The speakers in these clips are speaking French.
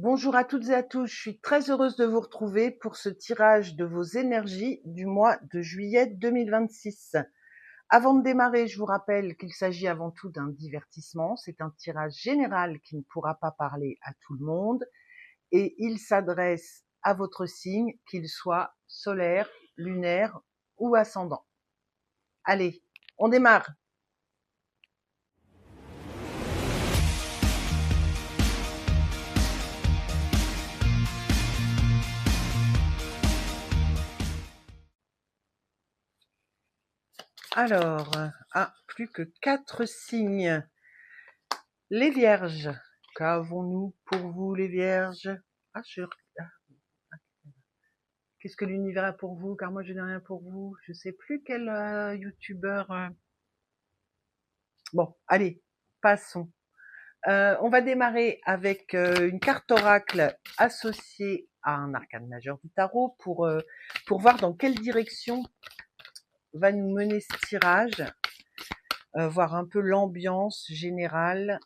Bonjour à toutes et à tous, je suis très heureuse de vous retrouver pour ce tirage de vos énergies du mois de juillet 2026. Avant de démarrer, je vous rappelle qu'il s'agit avant tout d'un divertissement, c'est un tirage général qui ne pourra pas parler à tout le monde et il s'adresse à votre signe, qu'il soit solaire, lunaire ou ascendant. Allez, on démarre. Alors, plus que 4 signes. Les vierges, qu'avons-nous pour vous les vierges? Ah, qu'est-ce que l'univers a pour vous? Car moi je n'ai rien pour vous. Je sais plus quel youtubeur. Bon, allez, passons. On va démarrer avec une carte oracle associée à un arcane majeur du tarot pour voir dans quelle direction va nous mener ce tirage, voir un peu l'ambiance générale.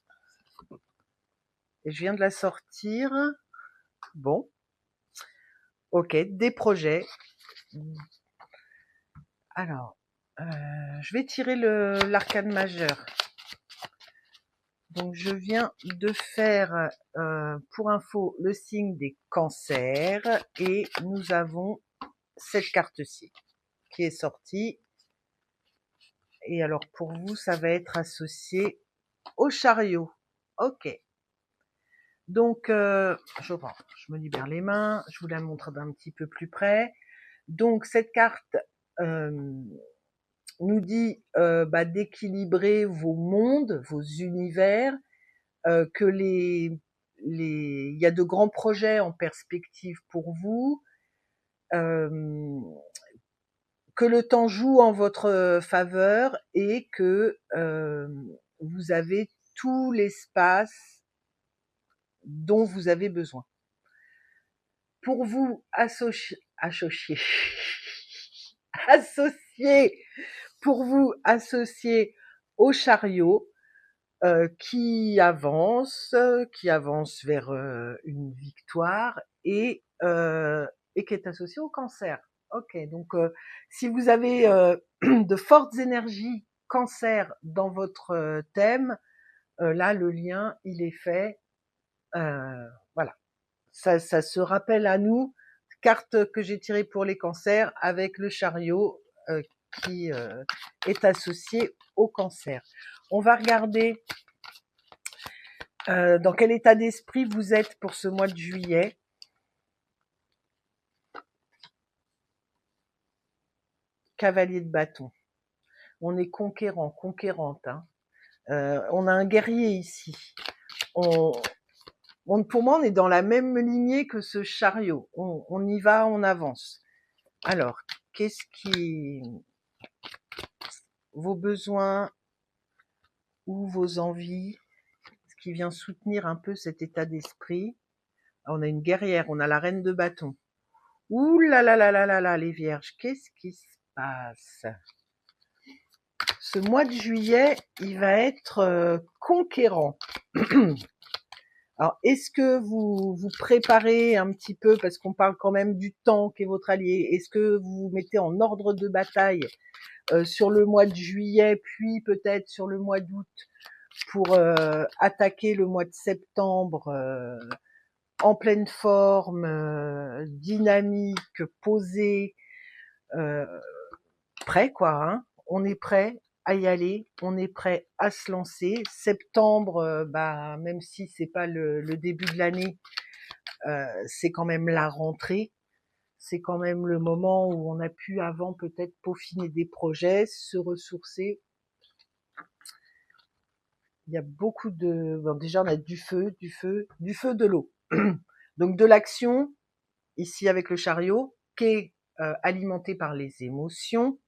Et je viens de la sortir. Bon, ok, des projets. Alors, je vais tirer l'arcane majeur. Donc, je viens de faire, pour info, le signe des cancers et nous avons cette carte-ci qui est sortie. Et alors, pour vous, ça va être associé au chariot. Ok. Donc, je me libère les mains, je vous la montre d'un petit peu plus près. Donc, cette carte nous dit d'équilibrer vos mondes, vos univers, que il y a de grands projets en perspective pour vous, que le temps joue en votre faveur et que vous avez tout l'espace dont vous avez besoin. Pour vous associer, pour vous associer au chariot, qui avance vers une victoire et qui est associé au cancer. Ok, donc si vous avez de fortes énergies cancer dans votre thème, là le lien il est fait. Voilà, ça se rappelle à nous, carte que j'ai tirée pour les cancers avec le chariot qui est associé au cancer. On va regarder dans quel état d'esprit vous êtes pour ce mois de juillet. Cavalier de bâton. On est conquérant, conquérante. Hein. On a un guerrier ici. Pour moi, on est dans la même lignée que ce chariot. On y va, on avance. Alors, qu'est-ce qui... Vos besoins ou vos envies, ce qui vient soutenir un peu cet état d'esprit. On a une guerrière, on a la reine de bâton. Ouh là là là là là là, les vierges, qu'est-ce qui se passe? Ce mois de juillet, il va être conquérant. Alors, est-ce que vous vous préparez un petit peu, parce qu'on parle quand même du temps qui est votre allié, est-ce que vous vous mettez en ordre de bataille sur le mois de juillet, puis peut-être sur le mois d'août, pour attaquer le mois de septembre en pleine forme, dynamique, posé, prêt quoi, hein. On est prêt à y aller, on est prêt à se lancer. Septembre, même si c'est pas le début de l'année, c'est quand même la rentrée. C'est quand même le moment où on a pu avant peut-être peaufiner des projets, se ressourcer. Il y a beaucoup de... Bon, déjà, on a du feu, de l'eau. Donc de l'action, ici avec le chariot, qui est alimenté par les émotions.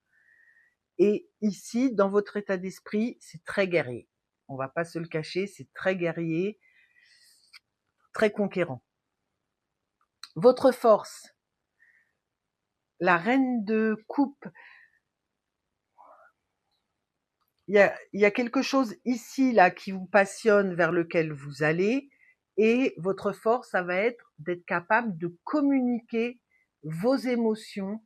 Et ici, dans votre état d'esprit, c'est très guerrier. On va pas se le cacher, c'est très guerrier, très conquérant. Votre force, la reine de coupe. Il y a quelque chose ici là qui vous passionne, vers lequel vous allez, Et votre force, ça va être d'être capable de communiquer vos émotions,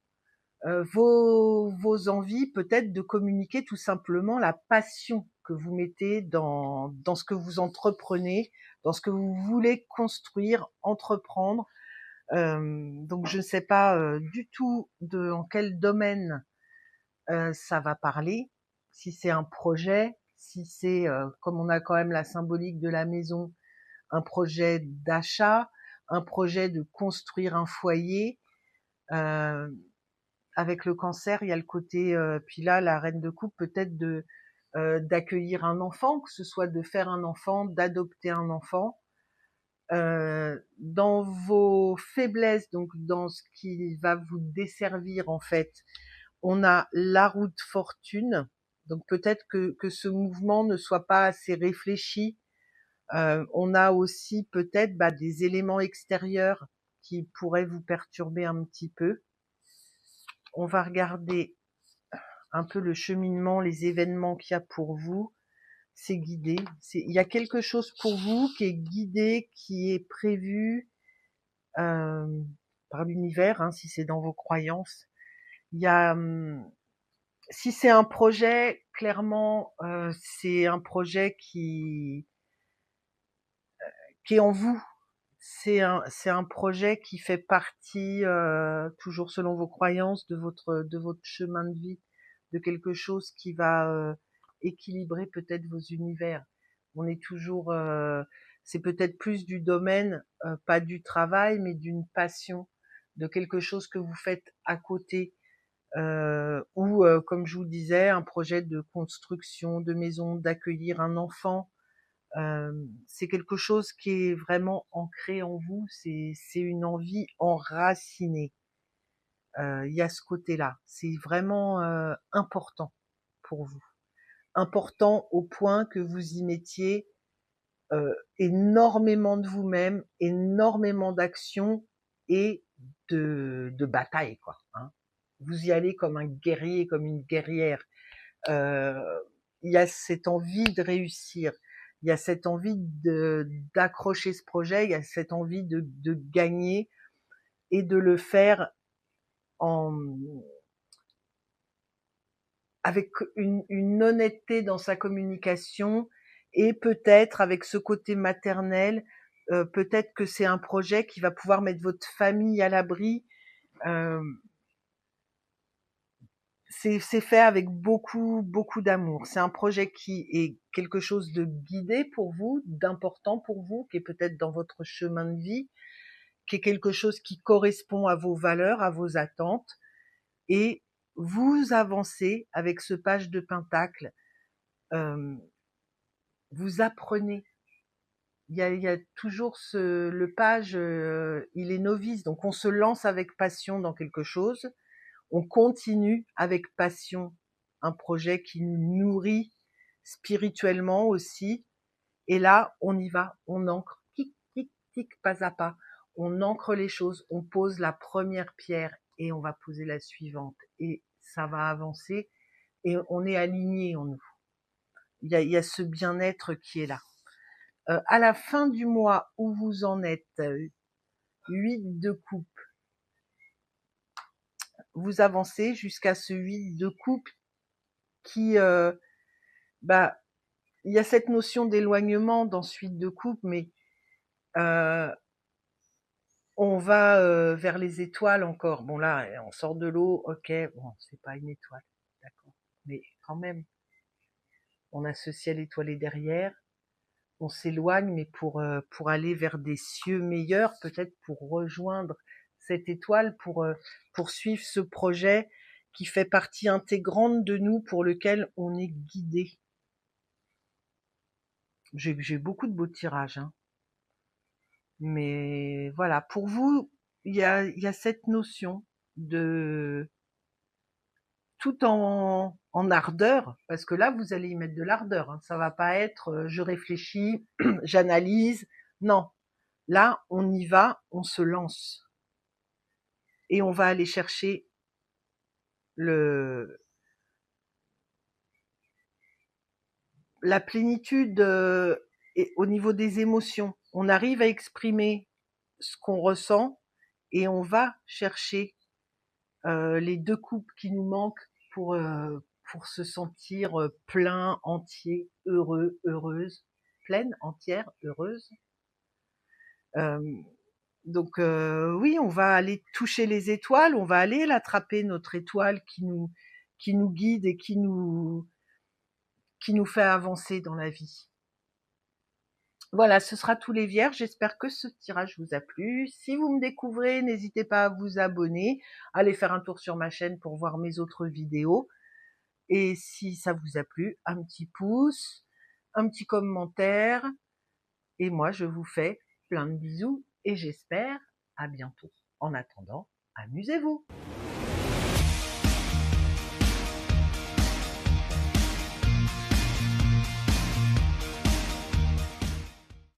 vos envies, peut-être de communiquer tout simplement la passion que vous mettez dans ce que vous entreprenez, dans ce que vous voulez construire, entreprendre. Donc je ne sais pas du tout en quel domaine ça va parler, si c'est un projet, si c'est, comme on a quand même la symbolique de la maison, un projet d'achat, un projet de construire un foyer. Euh, avec le cancer, il y a le côté, puis là, la reine de coupe, peut-être d'accueillir un enfant, que ce soit de faire un enfant, d'adopter un enfant. Dans vos faiblesses, donc dans ce qui va vous desservir en fait, on a la roue de fortune. Donc peut-être que ce mouvement ne soit pas assez réfléchi. On a aussi peut-être des éléments extérieurs qui pourraient vous perturber un petit peu. On va regarder un peu le cheminement, les événements qu'il y a pour vous. C'est guidé. Il y a quelque chose pour vous qui est guidé, qui est prévu par l'univers, hein, si c'est dans vos croyances. Il y a, si c'est un projet, clairement, c'est un projet qui est en vous. C'est un projet qui fait partie, toujours selon vos croyances, de votre chemin de vie, de quelque chose qui va équilibrer peut-être vos univers. On est toujours, c'est peut-être plus du domaine, pas du travail, mais d'une passion, de quelque chose que vous faites à côté, ou comme je vous disais, un projet de construction de maison, d'accueillir un enfant. C'est quelque chose qui est vraiment ancré en vous, c'est une envie enracinée. Il y a ce côté-là, c'est vraiment important pour vous. Important au point que vous y mettiez énormément de vous-même, énormément d'action et de bataille, quoi. Hein. Vous y allez comme un guerrier, comme une guerrière. Euh, il y a cette envie de réussir, il y a cette envie d'accrocher ce projet, il y a cette envie de gagner et de le faire en avec une honnêteté dans sa communication et peut-être avec ce côté maternel, peut-être que c'est un projet qui va pouvoir mettre votre famille à l'abri. Euh, c'est fait avec beaucoup, beaucoup d'amour. C'est un projet qui est quelque chose de guidé pour vous, d'important pour vous, qui est peut-être dans votre chemin de vie, qui est quelque chose qui correspond à vos valeurs, à vos attentes. Et vous avancez avec ce page de Pentacle. Euh, vous apprenez. Il y a toujours le page, il est novice, donc on se lance avec passion dans quelque chose. On continue avec passion un projet qui nous nourrit spirituellement aussi. Et là, on y va, on ancre, tic, tic, tic, pas à pas. On ancre les choses, on pose la première pierre et on va poser la suivante. Et ça va avancer et on est aligné en nous. Il y a ce bien-être qui est là. À la fin du mois où vous en êtes, 8 de coupe, vous avancez jusqu'à ce 8 de coupe qui, il y a cette notion d'éloignement dans suite de coupe, mais on va vers les étoiles encore. Bon là, on sort de l'eau, ok, bon, c'est pas une étoile, d'accord. Mais quand même, on a ce ciel étoilé derrière, on s'éloigne, mais pour aller vers des cieux meilleurs, peut-être pour rejoindre cette étoile, pour suivre ce projet qui fait partie intégrante de nous, pour lequel on est guidé. J'ai beaucoup de beaux tirages, hein. Mais voilà, pour vous, il y a cette notion de tout en ardeur, parce que là, vous allez y mettre de l'ardeur. Hein. Ça va pas être je réfléchis, j'analyse. Non, là, on y va, on se lance. Et on va aller chercher la plénitude au niveau des émotions. on arrive à exprimer ce qu'on ressent et on va chercher les 2 coupes qui nous manquent pour se sentir plein, entier, heureux, heureuse, pleine, entière, heureuse. Donc oui, on va aller toucher les étoiles, on va aller l'attraper, notre étoile qui nous guide et qui nous fait avancer dans la vie. Voilà, ce sera tous les vierges. J'espère que ce tirage vous a plu. Si vous me découvrez, n'hésitez pas à vous abonner, à aller faire un tour sur ma chaîne pour voir mes autres vidéos. Et si ça vous a plu, un petit pouce, un petit commentaire. Et moi, je vous fais plein de bisous et j'espère à bientôt. En attendant, amusez-vous.